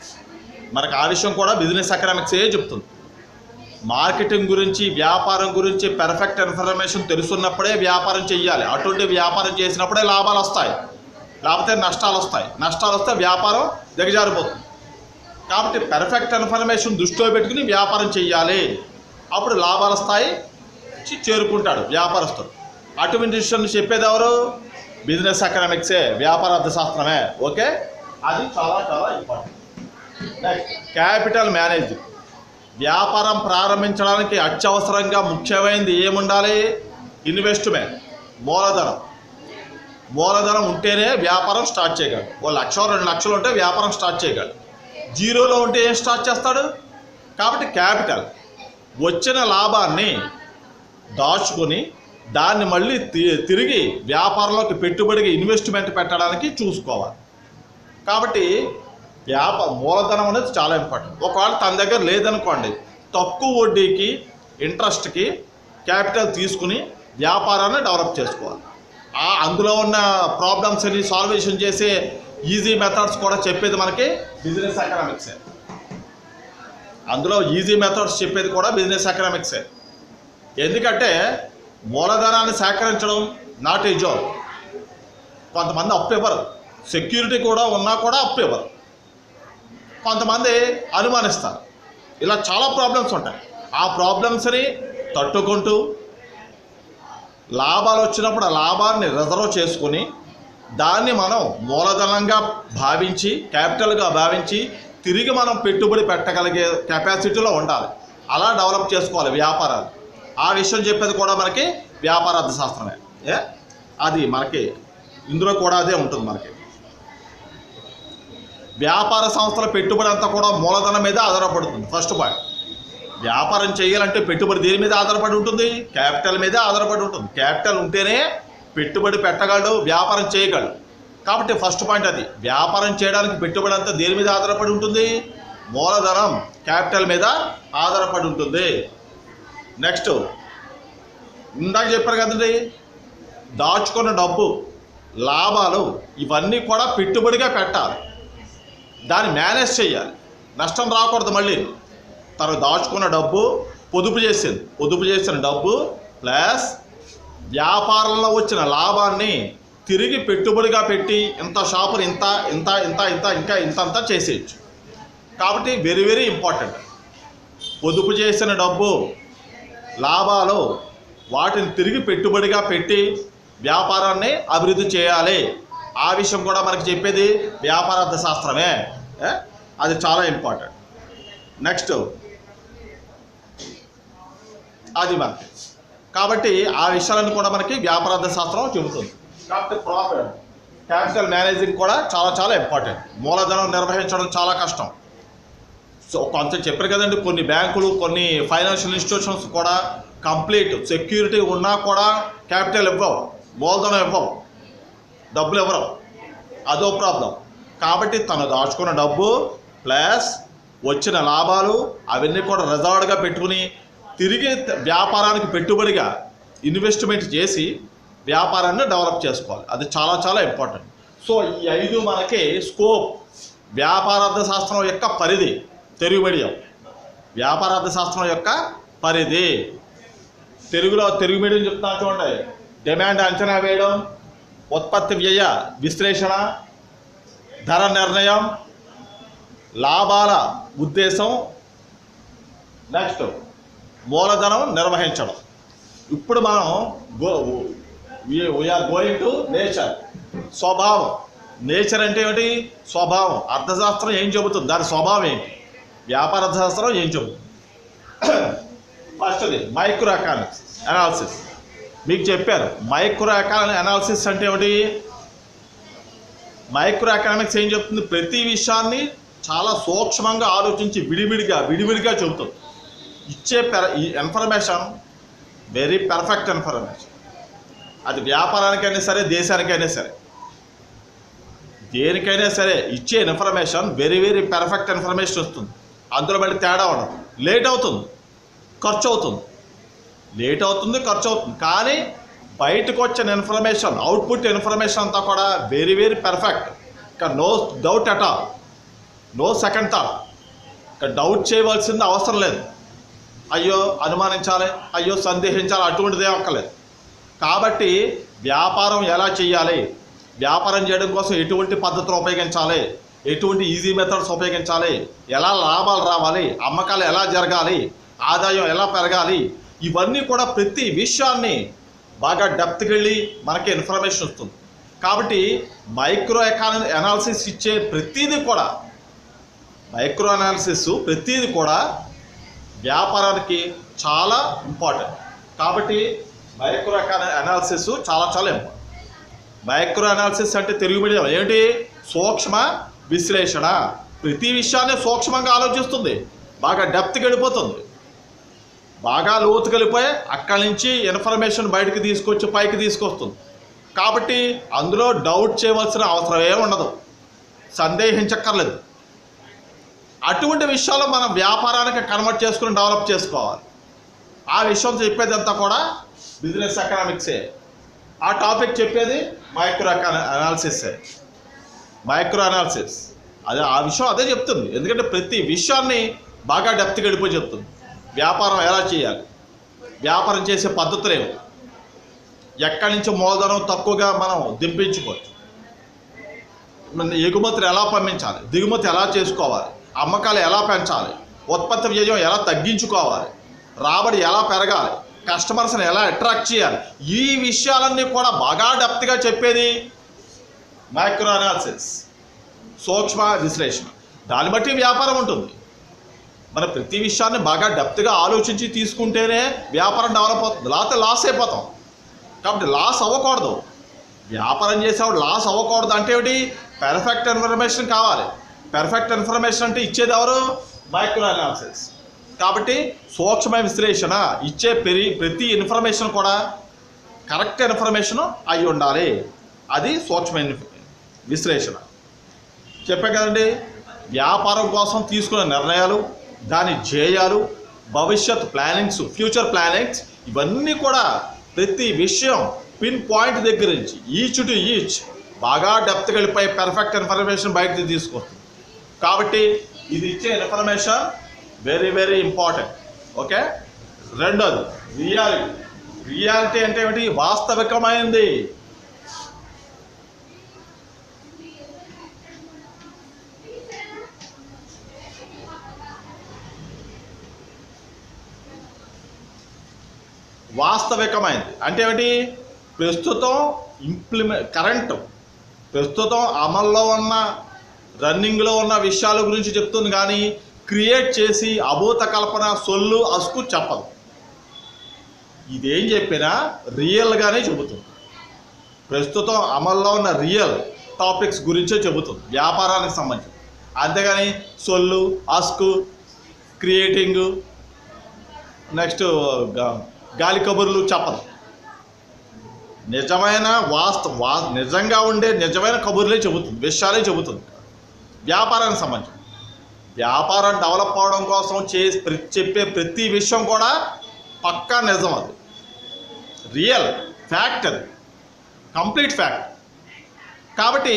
మనకు ఆ విషయం కూడా బిజినెస్ ఎకనామిక్సే చెప్తుంది. మార్కెటింగ్ గురించి, వ్యాపారం గురించి పెర్ఫెక్ట్ ఇన్ఫర్మేషన్ తెలుసున్నప్పుడే వ్యాపారం చెయ్యాలి. అటువంటి వ్యాపారం చేసినప్పుడే లాభాలు వస్తాయి, లేకపోతే నష్టాలు వస్తాయి. నష్టాలు వస్తే వ్యాపారం దిగజారిపోతుంది. కాబట్టి పెర్ఫెక్ట్ ఇన్ఫర్మేషన్ దృష్టిలో పెట్టుకుని వ్యాపారం చెయ్యాలి. అప్పుడు లాభాల స్థాయి చేరుకుంటాడు వ్యాపారస్తుడు. అటువంటి విషయాన్ని చెప్పేది ఎవరు? బిజినెస్ ఎకనామిక్సే, వ్యాపార అర్థశాస్త్రమే. ఓకే, అది చాలా చాలా ఇంపార్టెంట్. Next capital managing. వ్యాపారం ప్రారంభించడానికి అత్యవసరంగా ముఖ్యమైనది ఏముండాలి? ఇన్వెస్ట్మెంట్, మూలధనం. మూలధనం ఉంటేనే వ్యాపారం స్టార్ట్ చేయగలడు. 1 లక్ష 2 లక్షలు ఉంటే వ్యాపారం స్టార్ట్ చేయగలడు. జీరోలో ఉంటే ఏం స్టార్ట్ చేస్తాడు? కాబట్టి క్యాపిటల్, వచ్చిన లాభాన్ని దాచుకొని దాన్ని మళ్ళీ తిరిగి వ్యాపారంలోకి పెట్టుబడికి ఇన్వెస్ట్మెంట్ పెట్టడానికి చూసుకోవాలి. కాబట్టి మూలధనం అనేది చాలా ఇంపార్టెంట్. ఒకవేళ తన దగ్గర లేదనుకోండి, తక్కువ వడ్డీకి, ఇంట్రెస్ట్కి క్యాపిటల్ తీసుకుని వ్యాపారాన్ని డెవలప్ చేసుకోవాలి. అందులో ఉన్న ప్రాబ్లమ్స్ని సాల్వేషన్ చేసే ఈజీ మెథడ్స్ కూడా చెప్పేది మనకి బిజినెస్ ఎకనామిక్సే. అందులో ఈజీ మెథడ్స్ చెప్పేది కూడా బిజినెస్ ఎకనామిక్సే. ఎందుకంటే మూలధనాన్ని సేకరించడం నాట్ ఏ జాబ్. కొంతమంది అప్పు ఇవ్వరు, సెక్యూరిటీ కూడా ఉన్నా కూడా అప్పు ఇవ్వరు. కొంతమంది అనుమానిస్తారు. ఇలా చాలా ప్రాబ్లమ్స్ ఉంటాయి. ఆ ప్రాబ్లమ్స్ని తట్టుకుంటూ లాభాలు వచ్చినప్పుడు ఆ లాభాన్ని రిజర్వ్ చేసుకుని దాన్ని మనం మూలధనంగా భావించి, క్యాపిటల్గా భావించి తిరిగి మనం పెట్టుబడి పెట్టగలిగే కెపాసిటీలో ఉండాలి. అలా డెవలప్ చేసుకోవాలి వ్యాపారాలు. ఆ విషయం చెప్పేది కూడా మనకి వ్యాపార అర్థశాస్త్రమే. అది మనకి ఇందులో కూడా అదే ఉంటుంది. మనకి వ్యాపార సంస్థల పెట్టుబడి అంతా కూడా మూలధనం మీద ఆధారపడుతుంది. ఫస్ట్ పాయింట్, వ్యాపారం చేయాలంటే పెట్టుబడి దేని మీద ఆధారపడి ఉంటుంది? క్యాపిటల్ మీద ఆధారపడి ఉంటుంది. క్యాపిటల్ ఉంటేనే పెట్టుబడి పెట్టగలడు, వ్యాపారం చేయగలడు. కాబట్టి ఫస్ట్ పాయింట్ అది. వ్యాపారం చేయడానికి పెట్టుబడి అంతా దేని మీద ఆధారపడి ఉంటుంది? మూలధనం, క్యాపిటల్ మీద ఆధారపడి ఉంటుంది. నెక్స్ట్ ఇందాక చెప్పారు కదండి, దాచుకున్న డబ్బు, లాభాలు ఇవన్నీ కూడా పెట్టుబడిగా పెట్టాలి. దాన్ని మేనేజ్ చేయాలి, నష్టం రాకూడదు. మళ్ళీ తను దాచుకున్న డబ్బు పొదుపు చేసింది, పొదుపు చేసిన డబ్బు ప్లస్ వ్యాపారంలో వచ్చిన లాభాన్ని తిరిగి పెట్టుబడిగా పెట్టి ఇంత షాపుని ఇంత ఇంత ఇంత ఇంత ఇంకా ఇంతంతా చేసేయచ్చు. కాబట్టి వెరీ వెరీ ఇంపార్టెంట్. పొదుపు చేసిన డబ్బు, లాభాలు వాటిని తిరిగి పెట్టుబడిగా పెట్టి వ్యాపారాన్ని అభివృద్ధి చేయాలి. ఆ విషయం కూడా మనకి చెప్పేది వ్యాపార అర్థశాస్త్రమే. అది చాలా ఇంపార్టెంట్. నెక్స్ట్ అది మనకి, కాబట్టి ఆ విషయాలను కూడా మనకి వ్యాపార అర్థశాస్త్రం చెబుతుంది. కాబట్టి ప్రాఫిట్, క్యాపిటల్ మేనేజింగ్ కూడా చాలా చాలా ఇంపార్టెంట్. మూలధనం నిర్వహించడం చాలా కష్టం. సో కొంత చెప్పారు కదండి, కొన్ని బ్యాంకులు, కొన్ని ఫైనాన్షియల్ ఇన్స్టిట్యూషన్స్ కూడా కంప్లీట్ సెక్యూరిటీ ఉన్నా కూడా క్యాపిటల్ ఇవ్వవు, మూలధనం ఇవ్వవు, డబ్బులు ఇవ్వరు. అదో ప్రాబ్లం. కాబట్టి తను దాచుకున్న డబ్బు ప్లస్ వచ్చిన లాభాలు అవన్నీ కూడా రిజర్వ్డ్గా పెట్టుకుని తిరిగి వ్యాపారానికి పెట్టుబడిగా ఇన్వెస్ట్మెంట్ చేసి వ్యాపారాన్ని డెవలప్ చేసుకోవాలి. అది చాలా చాలా ఇంపార్టెంట్. సో ఈ 5 మనకి స్కోప్, వ్యాపార అర్థశాస్త్రం యొక్క పరిధి. తెలుగు మీడియం వ్యాపార అర్థశాస్త్రం యొక్క పరిధి. తెలుగు మీడియం చెప్తాను చూడండి. డిమాండ్ అంచనా వేయడం, ఉత్పత్తి వ్యయ విశ్లేషణ, ధర నిర్ణయం, లాభాల ఉద్దేశం, నెక్స్ట్ మూలధనం నిర్వహించడం. ఇప్పుడు మనం వీఆర్ గోయింగ్ టు నేచర్. స్వభావం. నేచర్ అంటే ఏమిటి? స్వభావం. అర్థశాస్త్రం ఏం చెబుతుంది, దాని స్వభావం ఏంటి? వ్యాపార అర్థశాస్త్రం ఏం చెబుతుంది? ఫస్ట్ది మైక్రో ఎకానమిక్స్ అనాలిసిస్. మీకు చెప్పారు మైక్రో అనాలిసిస్ అంటే ఏమిటి? మైక్రో ఎకనామిక్స్ ఏం చెప్తుంది? ప్రతి విషయాన్ని చాలా సూక్ష్మంగా ఆలోచించి విడివిడిగా చెబుతుంది. ఇచ్చే ఇన్ఫర్మేషన్ వెరీ పర్ఫెక్ట్ ఇన్ఫర్మేషన్. అది వ్యాపారానికైనా సరే, దేశానికైనా సరే, దేనికైనా సరే ఇచ్చే ఇన్ఫర్మేషన్ వెరీ పర్ఫెక్ట్ ఇన్ఫర్మేషన్ వస్తుంది. అందులో మళ్ళీ తేడా ఉండదు. లేట్ అవుతుంది, ఖర్చు అవుతుంది. కానీ బయటకు వచ్చిన ఇన్ఫర్మేషన్, అవుట్పుట్ ఇన్ఫర్మేషన్ అంతా కూడా వెరీ పర్ఫెక్ట్. ఇంకా no doubt at all, no second thought. ఇంకా డౌట్ చేయవలసింది అవసరం లేదు. అయ్యో అనుమానించాలి, అయ్యో సందేహించాలి, అటువంటిదే అక్కర్లేదు. కాబట్టి వ్యాపారం ఎలా చేయాలి, వ్యాపారం చేయడం కోసం ఎటువంటి పద్ధతులు ఉపయోగించాలి, ఎటువంటి ఈజీ మెథడ్స్ ఉపయోగించాలి, ఎలా లాభాలు రావాలి, అమ్మకాలు ఎలా జరగాలి, ఆదాయం ఎలా పెరగాలి, ఇవన్నీ కూడా ప్రతి విషయాన్ని బాగా డెప్త్కి వెళ్ళి మనకి ఇన్ఫర్మేషన్ వస్తుంది. కాబట్టి మైక్రో అనాలిసిస్ ఇచ్చే ప్రతిదీ కూడా, మైక్రో అనాలిసిస్ ప్రతిదీ కూడా వ్యాపారానికి చాలా ఇంపార్టెంట్. కాబట్టి మైక్రో అనాలిసిస్ చాలా ఇంపార్టెంట్. మైక్రో అనాలిసిస్ అంటే తెలుగు మీడియం ఏమిటి? సూక్ష్మ విశ్లేషణ. ప్రతి విషయాన్ని సూక్ష్మంగా ఆలోచిస్తుంది, బాగా డెప్త్కి వెళ్ళిపోతుంది, బాగా లోతుకి వెళ్ళిపోయి అక్కడి నుంచి ఇన్ఫర్మేషన్ బయటకు తీసుకొచ్చి పైకి తీసుకొస్తుంది. కాబట్టి అందులో డౌట్ చేయవలసిన అవసరం ఏమి ఉండదు, సందేహించక్కర్లేదు. అటువంటి విషయాలు మనం వ్యాపారానికి కన్వర్ట్ చేసుకుని డెవలప్ చేసుకోవాలి. ఆ విషయం చెప్పేదంతా కూడా బిజినెస్ ఎకనామిక్సే. ఆ టాపిక్ చెప్పేది మైక్రో అనాలిసిస్. అదే ఆ విషయం అదే చెప్తుంది. ఎందుకంటే ప్రతి విషయాన్ని బాగా డెప్త్కి వెళ్ళిపోయి చెప్తుంది. వ్యాపారం ఎలా చేయాలి, వ్యాపారం చేసే పద్ధతులేవు, ఎక్కడి నుంచి మూలధనం తక్కువగా మనం దింపించుకోవచ్చు, ఎగుమతులు ఎలా పంపించాలి, దిగుమతి ఎలా చేసుకోవాలి, అమ్మకాలు ఎలా పెంచాలి, ఉత్పత్తి వ్యయం ఎలా తగ్గించుకోవాలి, రాబడి ఎలా పెరగాలి, కస్టమర్స్ని ఎలా అట్రాక్ట్ చేయాలి, ఈ విషయాలన్నీ కూడా బాగా డెప్త్గా చెప్పేది మైక్రో అనాలిసిస్, సూక్ష్మ విశ్లేషణ. దాన్ని బట్టి వ్యాపారం ఉంటుంది. మన ప్రతి విషయాన్ని బాగా డెప్త్గా ఆలోచించి తీసుకుంటేనే వ్యాపారం డెవలప్ అవుతుంది. లేకపోతే లాస్ అయిపోతాం. కాబట్టి లాస్ అవ్వకూడదు. వ్యాపారం చేసేవాడు లాస్ అవ్వకూడదు అంటే ఏమిటి? పర్ఫెక్ట్ ఇన్ఫర్మేషన్ కావాలి. పర్ఫెక్ట్ ఇన్ఫర్మేషన్ అంటే ఇచ్చేది ఎవరు? Micro analysis. కాబట్టి సూక్ష్మ విశ్లేషణ ఇచ్చే ప్రతి ఇన్ఫర్మేషన్ కూడా కరెక్ట్ ఇన్ఫర్మేషన్ అయి ఉండాలి. అది సూక్ష్మ విశ్లేషణ. చెప్పే కదండి, వ్యాపారం కోసం తీసుకునే నిర్ణయాలు, దాని ధ్యేయాలు, భవిష్యత్ ప్లానింగ్స్, ఫ్యూచర్ ప్లానింగ్స్, ఇవన్నీ కూడా ప్రతి విషయం పిన్ పాయింట్ దగ్గర నుంచి ఈచ్ టు ఈచ్ బాగా డెప్త్కి వెళ్ళిపోయి పర్ఫెక్ట్ ఇన్ఫర్మేషన్ బయటకు తీసుకొస్తుంది. కాబట్టి ఇది ఇచ్చే ఇన్ఫర్మేషన్ వెరీ ఇంపార్టెంట్. ఓకే. రెండోది రియాలిటీ అంటే ఏమిటి? వాస్తవికమైంది. వాస్తవికమైంది అంటే ఏమిటి? ప్రస్తుతం ప్రస్తుతం అమల్లో ఉన్న, రన్నింగ్లో ఉన్న విషయాల గురించి చెప్తుంది, కానీ క్రియేట్ చేసి అభూత కల్పన, సొల్లు అసుకు చెప్పదు. ఇదేం చెప్పినా రియల్గానే చెబుతుంది. ప్రస్తుతం అమల్లో ఉన్న రియల్ టాపిక్స్ గురించే చెబుతుంది వ్యాపారానికి సంబంధించి. అంతేగాని సొల్లు అసుకు, క్రియేటింగ్, నెక్స్ట్ గాలి కబుర్లు చెప్పదు. నిజమైన నిజంగా ఉండే నిజమైన కబుర్లే చెబుతుంది, విషయాలే చెబుతుంది వ్యాపారానికి సంబంధించి. వ్యాపారం డెవలప్ అవడం కోసం చెప్పే ప్రతి విషయం కూడా పక్కా నిజం. అది రియల్ ఫ్యాక్ట్, అది కంప్లీట్ ఫ్యాక్ట్. కాబట్టి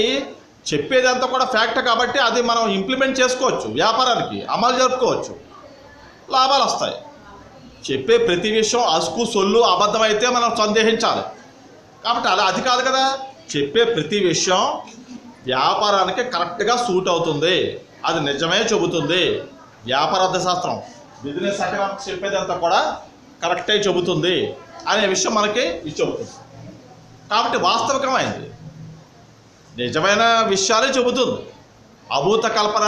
చెప్పేదంతా కూడా ఫ్యాక్ట్. కాబట్టి అది మనం ఇంప్లిమెంట్ చేసుకోవచ్చు, వ్యాపారానికి అమలు జరుపుకోవచ్చు, లాభాలు వస్తాయి. చెప్పే ప్రతి విషయం అసుకు సొల్లు అబద్ధం అయితే మనం సందేహించాలి. కాబట్టి అది కాదు కదా. చెప్పే ప్రతి విషయం వ్యాపారానికి కరెక్ట్గా సూట్ అవుతుంది, అది నిజమే చెబుతుంది. వ్యాపార అర్థశాస్త్రం బిజినెస్ ఎకనామిక్స్ చెప్పేదంతా కూడా కరెక్టే చెబుతుంది అనే విషయం మనకి ఇది చెబుతుంది. కాబట్టి వాస్తవికమైంది, నిజమైన విషయాలే చెబుతుంది. అభూత కల్పన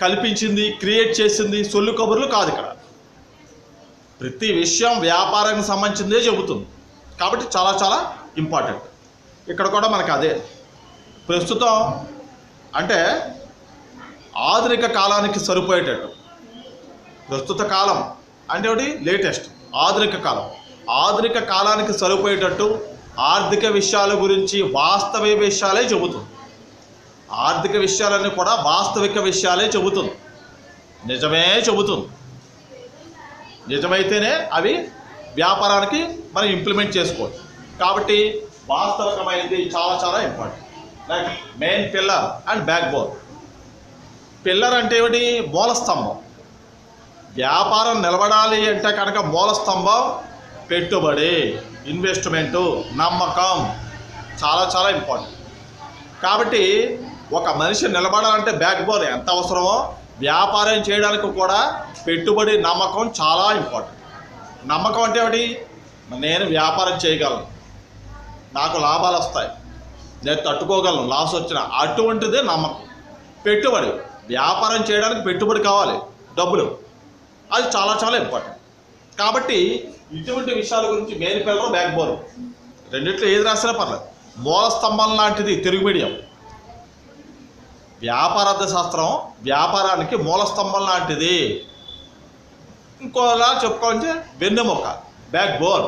కల్పించింది, క్రియేట్ చేసింది సొల్లు కబుర్లు కాదు. ఇక్కడ ప్రతి విషయం వ్యాపారానికి సంబంధించిందే చెబుతుంది. కాబట్టి చాలా చాలా ఇంపార్టెంట్. ఇక్కడ కూడా మనకు అదే ప్రస్తుతం అంటే ఆధునిక కాలానికి సరిపోయేటట్టు. ప్రస్తుత కాలం అంటే ఒకటి లేటెస్ట్, ఆధునిక కాలం. ఆధునిక కాలానికి సరిపోయేటట్టు ఆర్థిక విషయాల గురించి వాస్తవ విషయాలే చెబుతుంది. ఆర్థిక విషయాలన్నీ కూడా వాస్తవిక విషయాలే చెబుతుంది, నిజమే చెబుతుంది. నిజమైతేనే అవి వ్యాపారానికి మనం ఇంప్లిమెంట్ చేసుకోవచ్చు. కాబట్టి వాస్తవికమైనది చాలా చాలా important. Like main pillar and back bone. Pillar అంటే ఏమిటి? మూల స్తంభం. వ్యాపారం నిలబడాలి అంటే కనుక మూల స్తంభం పెట్టుబడి, ఇన్వెస్ట్మెంటు, నమ్మకం చాలా చాలా ఇంపార్టెంట్. కాబట్టి ఒక మనిషి నిలబడాలంటే బ్యాక్ బోన్ ఎంత అవసరమో వ్యాపారం చేయడానికి కూడా పెట్టుబడి, నమ్మకం చాలా ఇంపార్టెంట్. నమ్మకం అంటే ఏమిటి? నేను వ్యాపారం చేయగలను, నాకు లాభాలు వస్తాయి, నేను తట్టుకోగలను లాస్ వచ్చినా, అటువంటిదే నమ్మకం. పెట్టుబడి, వ్యాపారం చేయడానికి పెట్టుబడి కావాలి, డబ్బులు, అది చాలా చాలా ఇంపార్టెంట్. కాబట్టి ఇటువంటి విషయాల గురించి మెయిన్ పిల్లర్, బ్యాక్ బోన్ రెండిట్లో ఏది రాసినా పర్లేదు. మూల స్తంభం లాంటిది తెలుగు మీడియం. వ్యాపారార్థశాస్త్రం వ్యాపారానికి మూల స్తంభం లాంటిది. ఇంకోలా చెప్పుకోవాలంటే వెన్నెముక, బ్యాక్ బోన్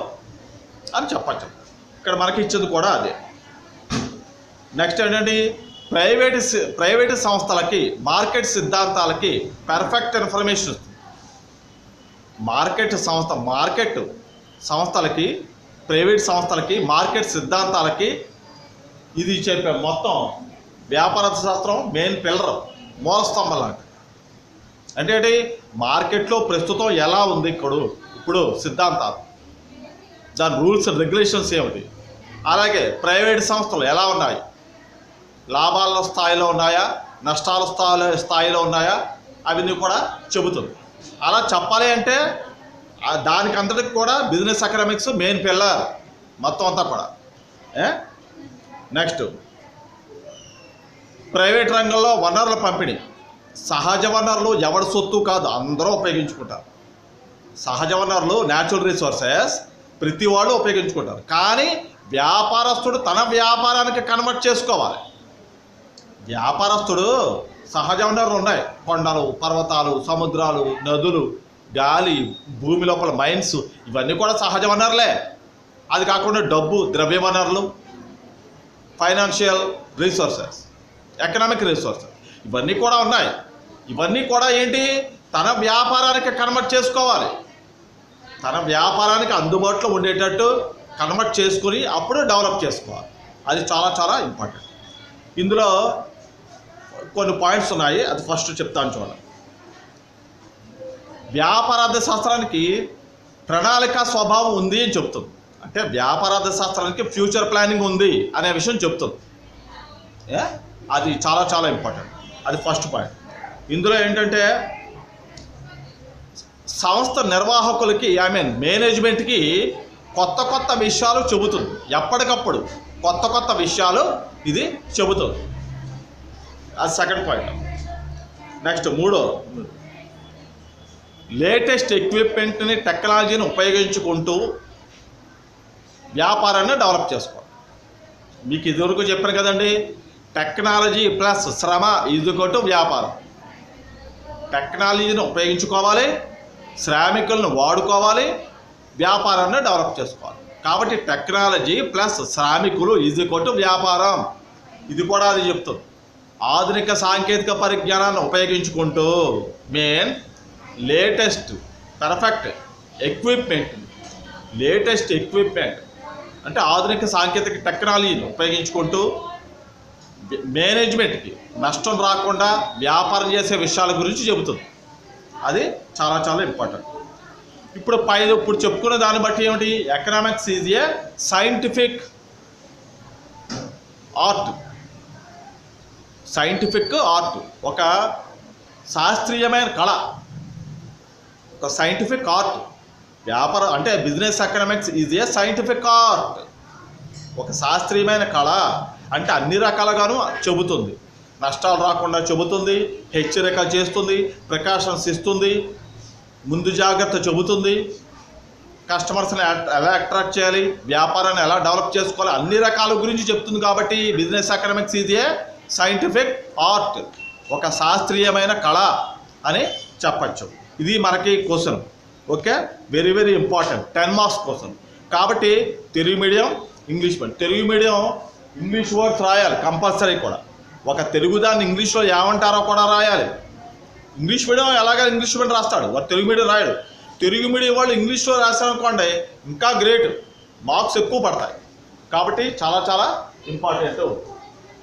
అని చెప్పచ్చు. ఇక్కడ మనకి ఇచ్చేది కూడా అదే. నెక్స్ట్ ఏంటంటే ప్రైవేటు సంస్థలకి మార్కెట్ సిద్ధాంతాలకి పర్ఫెక్ట్ ఇన్ఫర్మేషన్ ఇస్తుంది. మార్కెట్ సంస్థలకి, ప్రైవేట్ సంస్థలకి, మార్కెట్ సిద్ధాంతాలకి ఇది చెప్పే మొత్తం వ్యాపారార్థశాస్త్రం మెయిన్ పిల్లర్, మూల స్తంభం లాంటి. అంటే ఏంటి? మార్కెట్లో ప్రస్తుతం ఎలా ఉంది, ఇప్పుడు సిద్ధాంతాలు, దాని రూల్స్ అండ్ రెగ్యులేషన్స్ ఏమిటి, అలాగే ప్రైవేట్ సంస్థలు ఎలా ఉన్నాయి, లాభాల స్థాయిలో ఉన్నాయా, నష్టాల స్థాయిలో ఉన్నాయా, అవన్నీ కూడా చెబుతుంది. అలా చెప్పాలి అంటే దానికి అంతటికి కూడా బిజినెస్ ఎకనామిక్స్ మెయిన్ పిల్లర్ మొత్తం అంతా కూడా. నెక్స్ట్ ప్రైవేట్ రంగంలో వనరుల పంపిణీ. సహజ వనరులు ఎవరి సొత్తు కాదు, అందరూ ఉపయోగించుకుంటారు. సహజ వనరులు, న్యాచురల్ రిసోర్సెస్ ప్రతి వాళ్ళు ఉపయోగించుకుంటారు. కానీ వ్యాపారస్తుడు తన వ్యాపారానికి కన్వర్ట్ చేసుకోవాలి. వ్యాపారస్తుడు సహజ వనరులు ఉన్నాయి, కొండలు, పర్వతాలు, సముద్రాలు, నదులు, గాలి, భూమి లోపల మైన్స్, ఇవన్నీ కూడా సహజ వనరులే. అది కాకుండా డబ్బు, ద్రవ్య వనరులు, ఫైనాన్షియల్ రిసోర్సెస్, ఎకనామిక్ రిసోర్సెస్, ఇవన్నీ కూడా ఉన్నాయి. ఇవన్నీ కూడా ఏంటి? తన వ్యాపారానికి కన్వర్ట్ చేసుకోవాలి. తన వ్యాపారానికి అందుబాటులో ఉండేటట్టు కన్వర్ట్ చేసుకుని అప్పుడు డెవలప్ చేసుకోవాలి. అది చాలా చాలా ఇంపార్టెంట్. ఇందులో కొన్ని పాయింట్స్ ఉన్నాయి, అది ఫస్ట్ చెప్తాను చూడండి. వ్యాపారార్థశాస్త్రానికి ప్రణాళిక స్వభావం ఉంది అని చెప్తుంది. అంటే వ్యాపారార్థశాస్త్రానికి ఫ్యూచర్ ప్లానింగ్ ఉంది అనే విషయం చెప్తుంది. అది చాలా చాలా ఇంపార్టెంట్. అది ఫస్ట్ పాయింట్. ఇందులో ఏంటంటే సంస్థ నిర్వాహకులకి మేనేజ్మెంట్కి కొత్త కొత్త విషయాలు చెబుతుంది. ఎప్పటికప్పుడు కొత్త కొత్త విషయాలు ఇది చెబుతుంది. అది సెకండ్ పాయింట్. నెక్స్ట్ మూడో, లేటెస్ట్ ఎక్విప్మెంట్ని, టెక్నాలజీని ఉపయోగించుకుంటూ వ్యాపారాన్ని డెవలప్ చేసుకోవాలి. మీకు ఇదివరకు చెప్పాను కదండి, టెక్నాలజీ ప్లస్ శ్రమ ఈజ్వల్ టు వ్యాపారం. టెక్నాలజీని ఉపయోగించుకోవాలి, శ్రామికులను వాడుకోవాలి, వ్యాపారాన్ని డెవలప్ చేసుకోవాలి. కాబట్టి టెక్నాలజీ ప్లస్ శ్రామికులు ఈజ్వల్ టు వ్యాపారం. ఇది కూడా అది చెప్తుంది. ఆధునిక సాంకేతిక పరిజ్ఞానాన్ని ఉపయోగించుకుంటూ latest perfect equipment, latest equipment అంటే ఆధునిక సాంకేతిక టెక్నాలజీని ఉపయోగించుకుంటూ మేనేజ్మెంట్కి నష్టం రాకుండా వ్యాపారం చేసే విషయాల గురించి చెబుతుంది. అది చాలా చాలా ఇంపార్టెంట్. ఇప్పుడు చెప్పుకున్న దాన్ని బట్టి ఏమిటి, economics is a scientific art. Scientific art ఒక శాస్త్రీయమైన కళ, ఒక సైంటిఫిక్ ఆర్ట్. వ్యాపారం అంటే business economics is a scientific art, ఒక శాస్త్రీయమైన కళ. అంటే అన్ని రకాలుగాను చెబుతుంది, నష్టాలు రాకుండా చెబుతుంది, హెచ్చరిక చేస్తుంది, ప్రికాషన్స్ ఇస్తుంది, ముందు జాగ్రత్త చెబుతుంది, కస్టమర్స్ని ఎలా అట్రాక్ట్ చేయాలి, వ్యాపారాన్ని ఎలా డెవలప్ చేసుకోవాలి, అన్ని రకాల గురించి చెప్తుంది. కాబట్టి business economics is a scientific art, ఒక శాస్త్రీయమైన కళ అని చెప్పచ్చు. ఇది మనకి question. Okay, very very important, 10 marks question. కాబట్టి Telugu medium, English medium. Telugu medium English words రాయాలి కంపల్సరీ కూడా. ఒక తెలుగు దాన్ని ఇంగ్లీష్లో ఏమంటారో కూడా రాయాలి. ఇంగ్లీష్ మీడియం ఎలాగ ఇంగ్లీష్ మీడియం రాస్తాడు, వాడు తెలుగు మీడియం రాయడు. తెలుగు మీడియం వాళ్ళు ఇంగ్లీష్లో రాశారనుకోండి ఇంకా గ్రేట్, మార్క్స్ ఎక్కువ పడతాయి. కాబట్టి చాలా చాలా ఇంపార్టెంట్.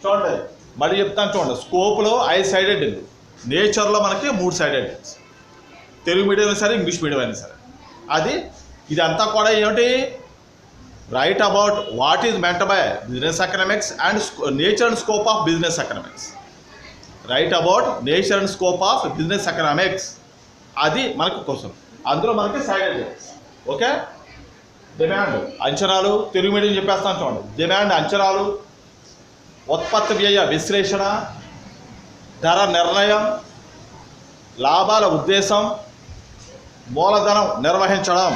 చూడండి మళ్ళీ చెప్తాను, చూడండి. స్కోప్లో 5 సైడెడ్, నేచర్లో మనకి 3 సైడెడ్. తెలుగు మీడియం అయినా సరే, ఇంగ్లీష్ మీడియం అయినా సరే. ఇదంతా కూడా ఏమిటి, write about what is meant by business economics and nature and scope of business economics. Right about nature and scope of business economics, అది మనకు క్వశ్చన్. అందులో మనకి సైడెడ్. ఓకే, డిమాండ్ అంచనాలు, తెలుగు మీడియం చెప్పేస్తాను చూడండి. డిమాండ్ అంచనాలు, ఉత్పత్తి వ్యయ విశ్లేషణ, ధర నిర్ణయం, లాభాల ఉద్దేశం, మూలధనం నిర్వహించడం,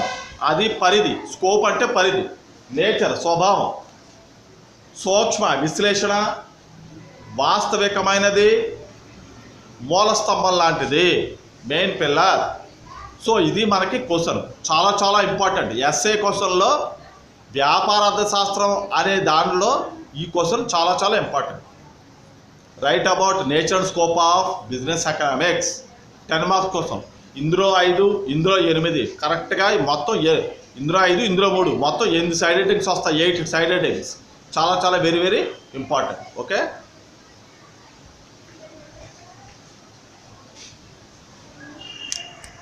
అది పరిధి. స్కోప్ అంటే పరిధి, నేచర్ స్వభావం, సూక్ష్మ విశ్లేషణ, వాస్తవికమైనది, మూలస్తంభం లాంటిది, మెయిన్ పిల్లర్. సో ఇది మనకి క్వశ్చన్, చాలా చాలా ఇంపార్టెంట్. ఎస్ఏ క్వశ్చన్లో వ్యాపార అర్థశాస్త్రం అనే దానిలో ఈ క్వశ్చన్ చాలా చాలా important. Right about nature and scope of business economics, 10 marks కోసం. ఇందులో 5, ఇందులో 8 కరెక్ట్గా మొత్తం ఇందులో 5, ఇందులో 3 మొత్తం 8 సైడ్ హెడ్డింగ్స్ వస్తాయి. 8 సైడ్ హెడ్డింగ్స్ చాలా చాలా వెరీ వెరీ ఇంపార్టెంట్. ఓకే.